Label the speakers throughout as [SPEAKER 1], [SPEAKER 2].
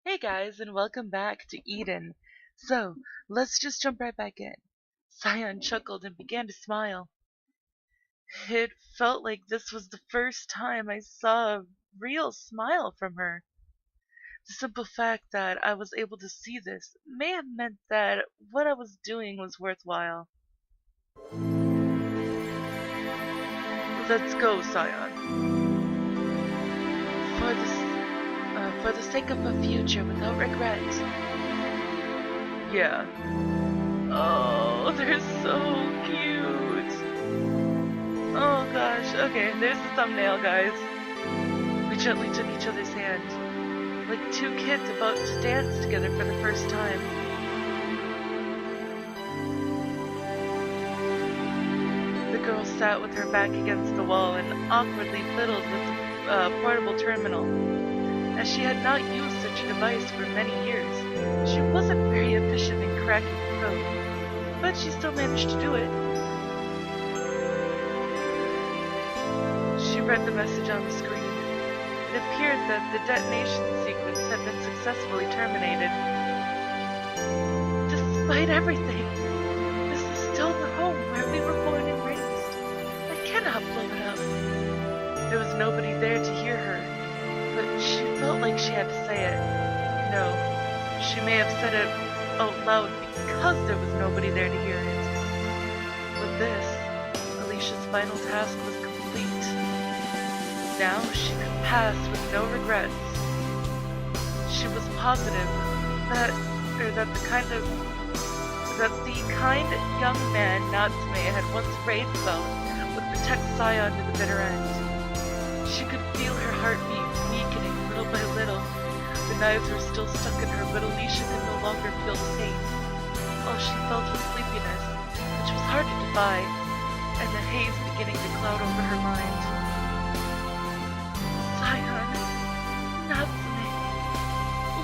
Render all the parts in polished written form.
[SPEAKER 1] Hey guys, and welcome back to Eden. So, let's just jump right back in. Sion chuckled and began to smile. It felt like this was the first time I saw a real smile from her. The simple fact that I was able to see this may have meant that what I was doing was worthwhile. Let's go, Sion. For the sake of a future without regret. Yeah. Oh, they're so cute. Oh gosh. Okay, there's the thumbnail, guys. We gently took each other's hand, like two kids about to dance together for the first time. The girl sat with her back against the wall and awkwardly fiddled with the portable terminal. As she had not used such a device for many years, she wasn't very efficient in cracking the code, but she still managed to do it. She read the message on the screen. It appeared that the detonation sequence had been successfully terminated. Despite everything, this is still the home where we were born and raised. I cannot blow it up. There was nobody there to hear her, but she felt like she had to say it. No, she may have said it out loud because there was nobody there to hear it. With this, Alicia's final task was complete. Now she could pass with no regrets. She was positive that the kind young man Natsume had once raved about would protect Sion to the bitter end. She could feel her heartbeat weakening little by little. The knives were still stuck in her, but Alicia could no longer feel the pain. All she felt was sleepiness, which was hard to defy, and the haze beginning to cloud over her mind. Sion, Natsume,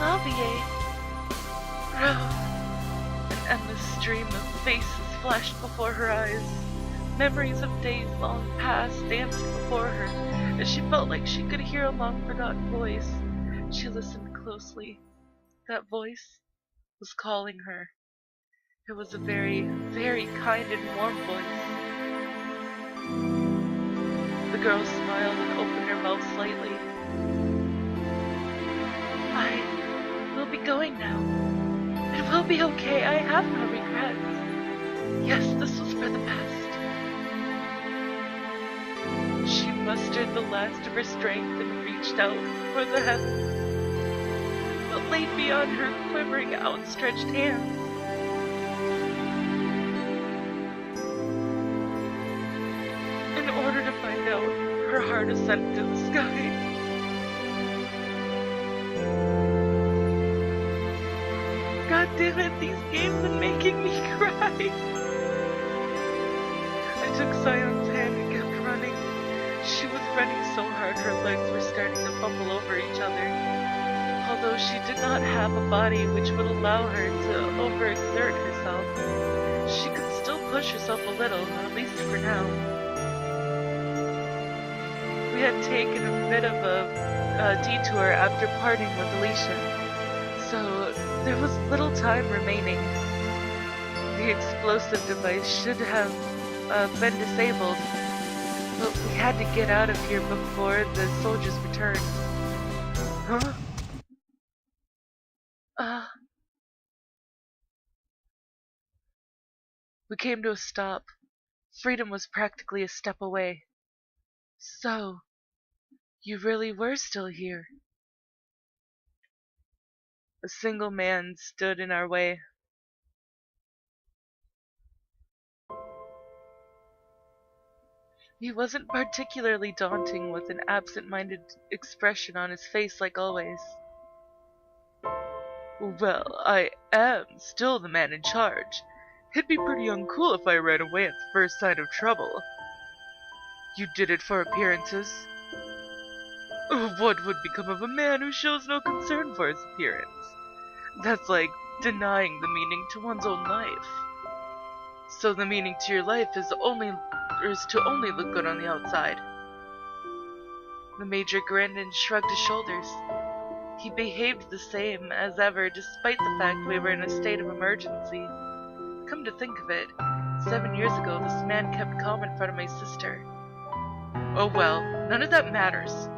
[SPEAKER 1] Lavie, Ryou. An endless stream of faces flashed before her eyes. Memories of days long past danced before her, as she felt like she could hear a long-forgotten voice. She listened closely. That voice was calling her. It was a very, very kind and warm voice. The girl smiled and opened her mouth slightly. I will be going now. It will be okay. I have no regrets. Yes, this was for the best. She mustered the last of her strength and reached out for the heavens, but lay beyond her quivering, outstretched hands. In order to find out, her heart ascended to the sky. God damn it, these games are making me cry. I took Sion's hand and kept running. She was running so hard her legs were starting to fumble over each other. Although she did not have a body which would allow her to overexert herself, she could still push herself a little, at least for now. We had taken a bit of a detour after parting with Alicia, so there was little time remaining. The explosive device should have been disabled, but we had to get out of here before the soldiers returned. Huh? We came to a stop. Freedom was practically a step away. So, you really were still here. A single man stood in our way. He wasn't particularly daunting, with an absent-minded expression on his face like always. Well, I am still the man in charge. It'd be pretty uncool if I ran away at the first sign of trouble. You did it for appearances? What would become of a man who shows no concern for his appearance? That's like denying the meaning to one's own life. So the meaning to your life is to only look good on the outside. The Major grinned and shrugged his shoulders. He behaved the same as ever despite the fact we were in a state of emergency. Come to think of it, 7 years ago this man kept calm in front of my sister. Oh well, none of that matters.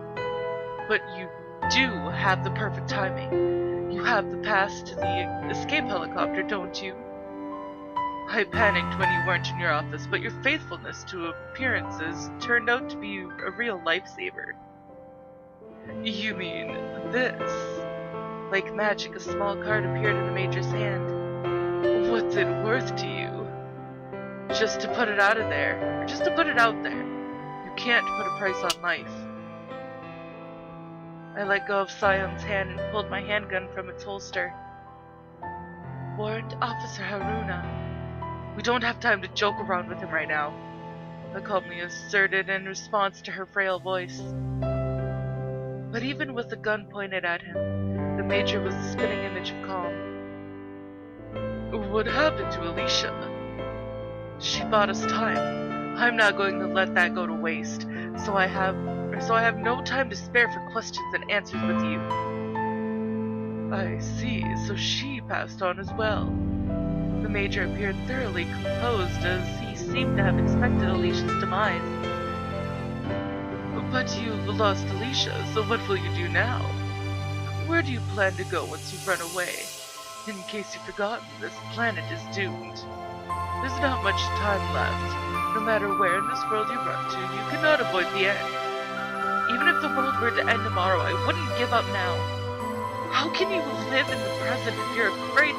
[SPEAKER 1] But you do have the perfect timing. You have the pass to the escape helicopter, don't you? I panicked when you weren't in your office, but your faithfulness to appearances turned out to be a real lifesaver. You mean this? Like magic, a small card appeared in the Major's hand. What's it worth to you? Just to put it out of there, or just to put it out there. You can't put a price on life. I let go of Sion's hand and pulled my handgun from its holster. Warrant Officer Haruna. We don't have time to joke around with him right now, I calmly asserted in response to her frail voice. But even with the gun pointed at him, the Major was a spinning image of calm. What happened to Alicia? She bought us time. I'm not going to let that go to waste, so I have no time to spare for questions and answers with you. I see, so she passed on as well. The Major appeared thoroughly composed, as he seemed to have expected Alicia's demise. But you've lost Alicia, so what will you do now? Where do you plan to go once you've run away? In case you've forgotten, this planet is doomed. There's not much time left. No matter where in this world you run to, you cannot avoid the end. Even if the world were to end tomorrow, I wouldn't give up now. How can you live in the present if you're afraid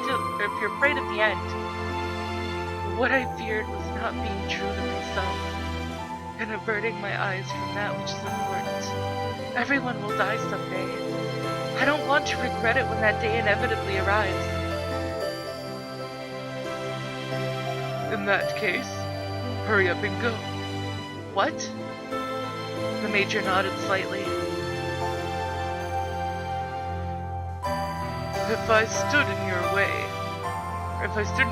[SPEAKER 1] of the end? What I feared was not being true to myself, and averting my eyes from that which is important. Everyone will die someday. I don't want to regret it when that day inevitably arrives. In that case, hurry up and go. What? The Major nodded slightly. If I stood in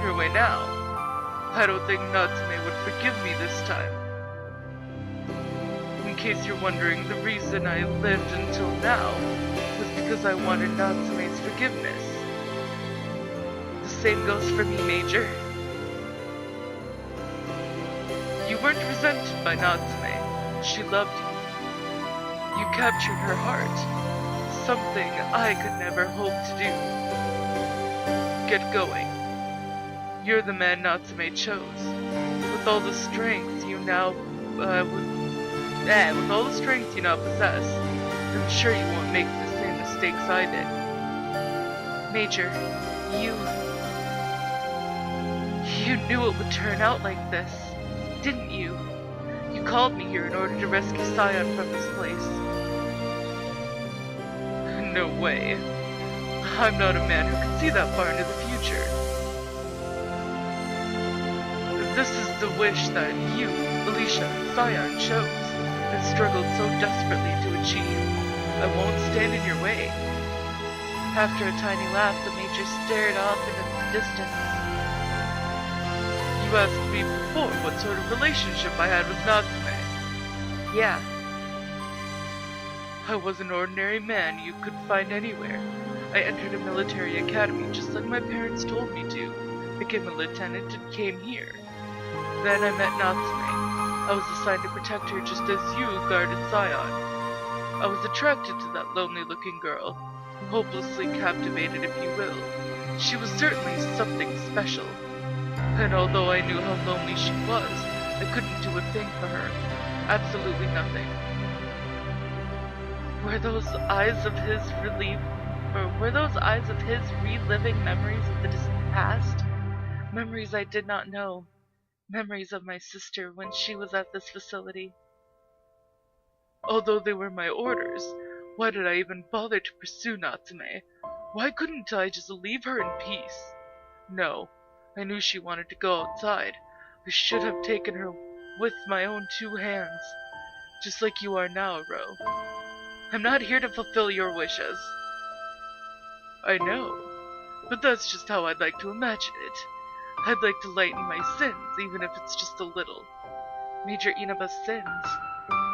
[SPEAKER 1] your way now, I don't think Natsume would forgive me this time. In case you're wondering, the reason I lived until now was because I wanted Natsume's forgiveness. The same goes for me, Major. You weren't resented by Natsume. She loved you. You captured her heart. Something I could never hope to do. Get going. You're the man Natsume chose. With all the strength you now possess, I'm sure you won't make the same mistakes I did. Major, you knew it would turn out like this, didn't you? You called me here in order to rescue Sion from this place. No way. I'm not a man who can see that far into the future. This is the wish that you, Alicia, Sion chose, and struggled so desperately to achieve. I won't stand in your way. After a tiny laugh, the Major stared off into the distance. You asked me before what sort of relationship I had with Natsume. Yeah. I was an ordinary man you could find anywhere. I entered a military academy just like my parents told me to, became a lieutenant and came here. Then I met Natsume. I was assigned to protect her just as you guarded Sion. I was attracted to that lonely-looking girl, hopelessly captivated if you will. She was certainly something special. And although I knew how lonely she was, I couldn't do a thing for her. Absolutely nothing. Were those eyes of his reliving memories of the distant past? Memories I did not know. Memories of my sister when she was at this facility. Although they were my orders, why did I even bother to pursue Natsume? Why couldn't I just leave her in peace? No, I knew she wanted to go outside. I should have taken her with my own 2 hands. Just like you are now, Ro. I'm not here to fulfill your wishes. I know, but that's just how I'd like to imagine it. I'd like to lighten my sins, even if it's just a little. Major Inaba's sins.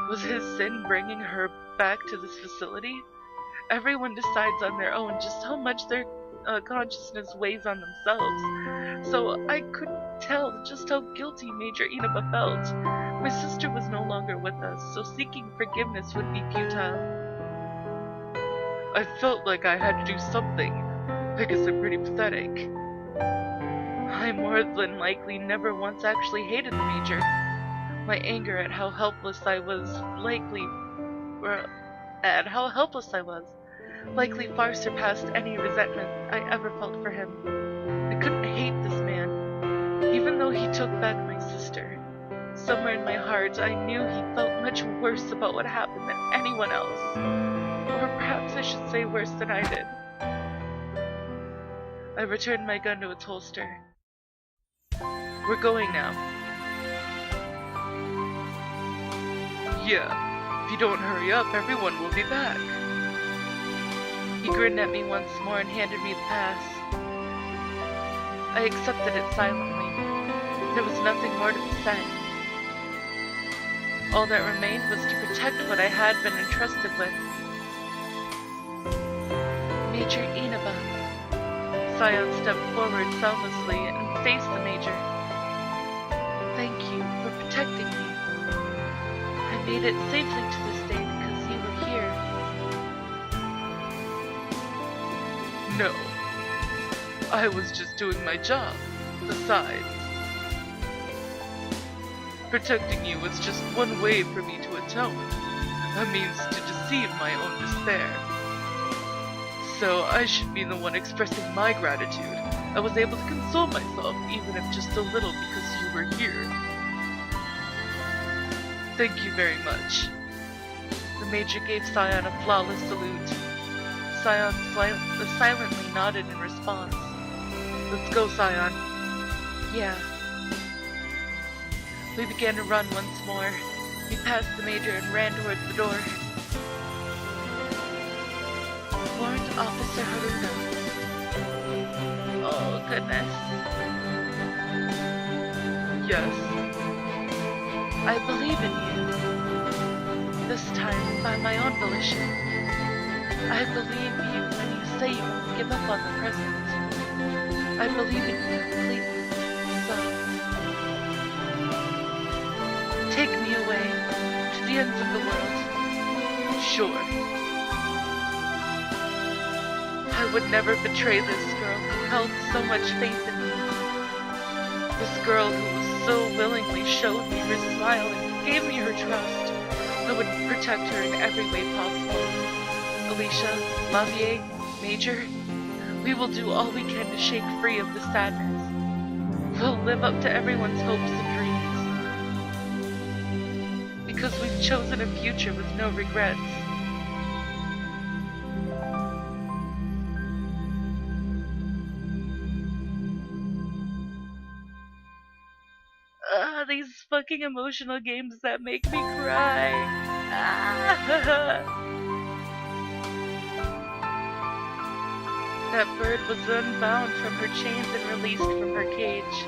[SPEAKER 1] Was his sin bringing her back to this facility? everyone decides on their own just how much their consciousness weighs on themselves. So I couldn't tell just how guilty Major Inaba felt. My sister was no longer with us, so seeking forgiveness would be futile. I felt like I had to do something. I guess I'm pretty pathetic. I more than likely never once actually hated the Major. My anger at how helpless I was likely far surpassed any resentment I ever felt for him. I couldn't hate this man, even though he took back my sister. Somewhere in my heart, I knew he felt much worse about what happened than anyone else. Or perhaps I should say worse than I did. I returned my gun to its holster. We're going now. Yeah, if you don't hurry up, everyone will be back. He grinned at me once more and handed me the pass. I accepted it silently. There was nothing more to be said. All that remained was to protect what I had been entrusted with. Major Inaba. Sion stepped forward soundlessly and faced the Major. Thank you for protecting me. I made it safely to this day because you were here. No. I was just doing my job. Besides, protecting you was just one way for me to atone, a means to deceive my own despair. So I should be the one expressing my gratitude. I was able to console myself, even if just a little, because you were here. Thank you very much. The Major gave Sion a flawless salute. Sion silently nodded in response. Let's go, Sion. Yeah. We began to run once more. We passed the Major and ran towards the door. Warrant Officer Haruno. Oh, goodness. Yes. I believe in you. This time, by my own volition. I believe you when you say you won't give up on the present. I believe in you completely. So, take me away to the ends of the world. Sure. I would never betray this girl who held so much faith in me. This girl who so willingly showed me her smile and gave me her trust. I would protect her in every way possible. Alicia, Lavier, Major, we will do all we can to shake free of the sadness. We'll live up to everyone's hopes and dreams. Because we've chosen a future with no regrets. These fucking emotional games that make me cry. That bird was unbound from her chains and released from her cage.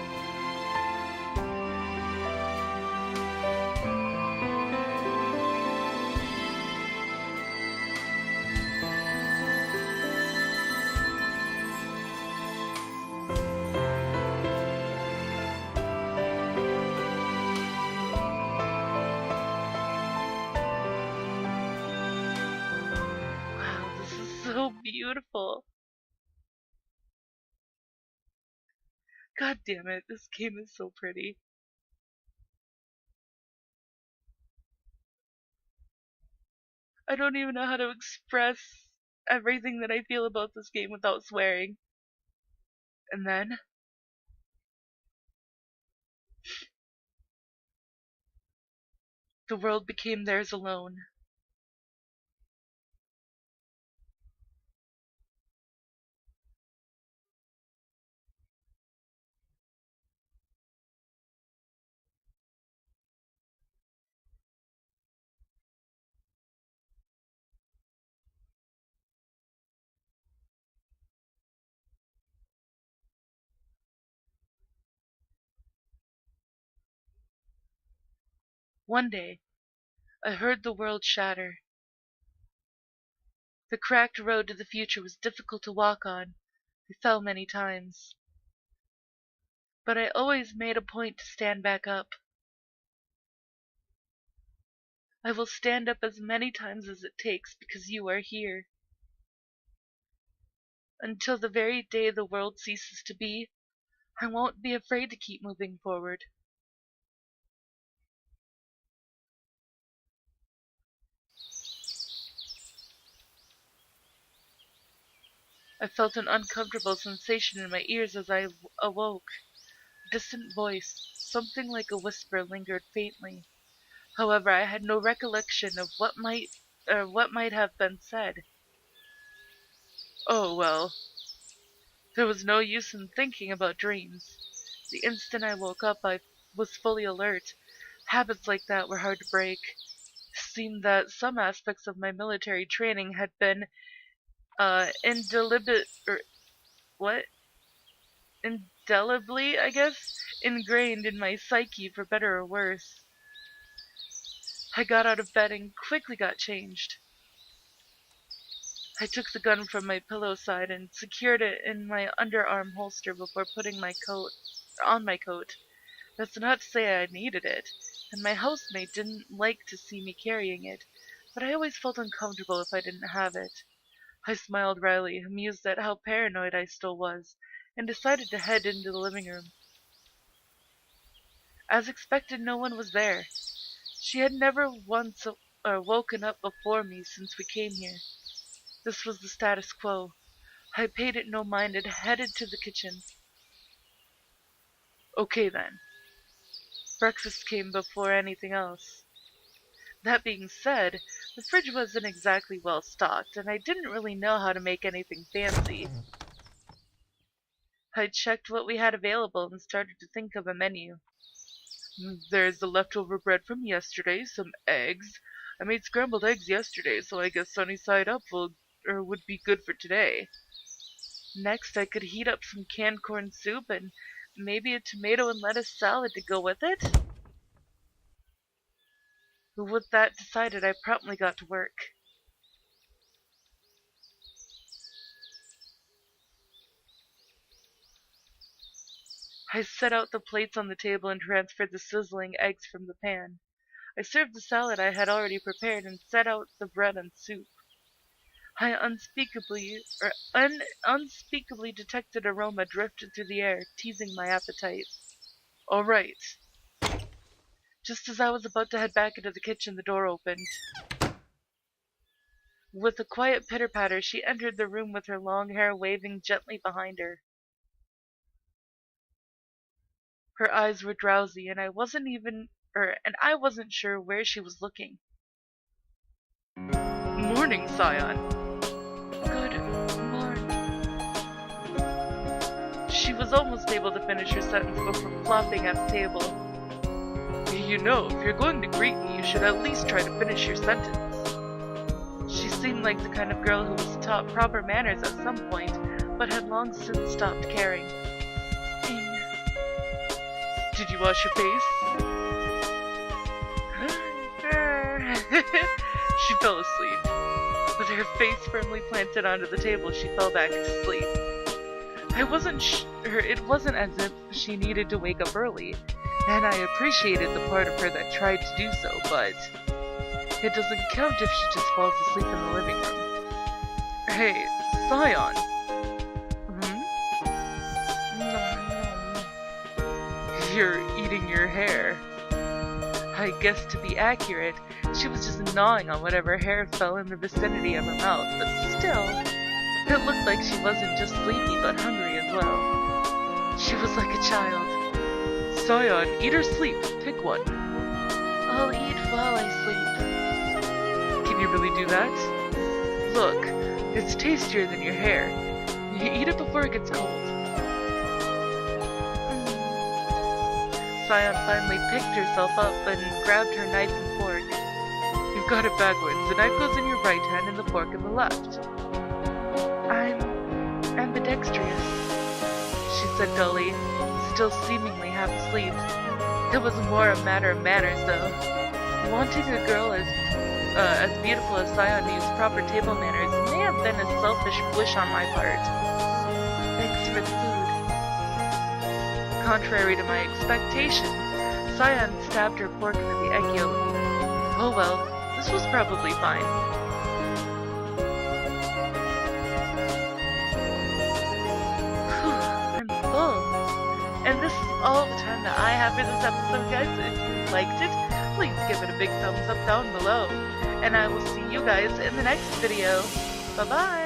[SPEAKER 1] Wow, this is so beautiful. God damn it, this game is so pretty. I don't even know how to express everything that I feel about this game without swearing. And then, the world became theirs alone. One day, I heard the world shatter. The cracked road to the future was difficult to walk on. I fell many times. But I always made a point to stand back up. I will stand up as many times as it takes because you are here. Until the very day the world ceases to be, I won't be afraid to keep moving forward. I felt an uncomfortable sensation in my ears as I awoke. A distant voice, something like a whisper, lingered faintly. However, I had no recollection of what might have been said. Oh well, there was no use in thinking about dreams. The instant I woke up, I was fully alert. Habits like that were hard to break. It seemed that some aspects of my military training had been indelibly, I guess, ingrained in my psyche for better or worse. I got out of bed and quickly got changed. I took the gun from my pillow side and secured it in my underarm holster before putting on my coat. That's not to say I needed it, and my housemate didn't like to see me carrying it, but I always felt uncomfortable if I didn't have it. I smiled wryly, amused at how paranoid I still was, and decided to head into the living room. As expected, no one was there. She had never once woken up before me since we came here. This was the status quo. I paid it no mind and headed to the kitchen. Okay then. Breakfast came before anything else. That being said, the fridge wasn't exactly well stocked, and I didn't really know how to make anything fancy. I checked what we had available and started to think of a menu. There's the leftover bread from yesterday, some eggs. I made scrambled eggs yesterday, so I guess sunny side up would be good for today. Next, I could heat up some canned corn soup and maybe a tomato and lettuce salad to go with it. With that decided, I promptly got to work. I set out the plates on the table and transferred the sizzling eggs from the pan. I served the salad I had already prepared and set out the bread and soup. I unspeakably detected aroma drifted through the air, teasing my appetite. All right. Just as I was about to head back into the kitchen, the door opened. With a quiet pitter-patter, she entered the room with her long hair waving gently behind her. Her eyes were drowsy, and I wasn't sure where she was looking. Morning, Sion. Good morning. She was almost able to finish her sentence before flopping at the table. You know, if you're going to greet me, you should at least try to finish your sentence. She seemed like the kind of girl who was taught proper manners at some point, but had long since stopped caring. Did you wash your face? She fell asleep. With her face firmly planted onto the table, she fell back to sleep. I wasn't sure, it wasn't as if she needed to wake up early, and I appreciated the part of her that tried to do so, but it doesn't count if she just falls asleep in the living room. Hey, Sion. You're eating your hair. I guess to be accurate, she was just gnawing on whatever hair fell in the vicinity of her mouth, but still, it looked like she wasn't just sleepy but hungry as well. She was like a child. Sion, eat or sleep, pick one. I'll eat while I sleep. Can you really do that? Look, it's tastier than your hair. You eat it before it gets cold. Sion finally picked herself up and grabbed her knife and fork. You've got it backwards. The knife goes in your right hand and the fork in the left. I'm ambidextrous, she said dully, still seemingly half asleep. It was more a matter of manners, though. Wanting a girl as beautiful as Sion to use proper table manners may have than a selfish wish on my part. Thanks for the food. Contrary to my expectations, Sion stabbed her pork for the egg yolk. Oh well, this was probably fine. Whew, I'm full. And this is all the time that I have for this episode, guys. If you liked it, please give it a big thumbs up down below. And I will see you guys in the next video. Bye-bye!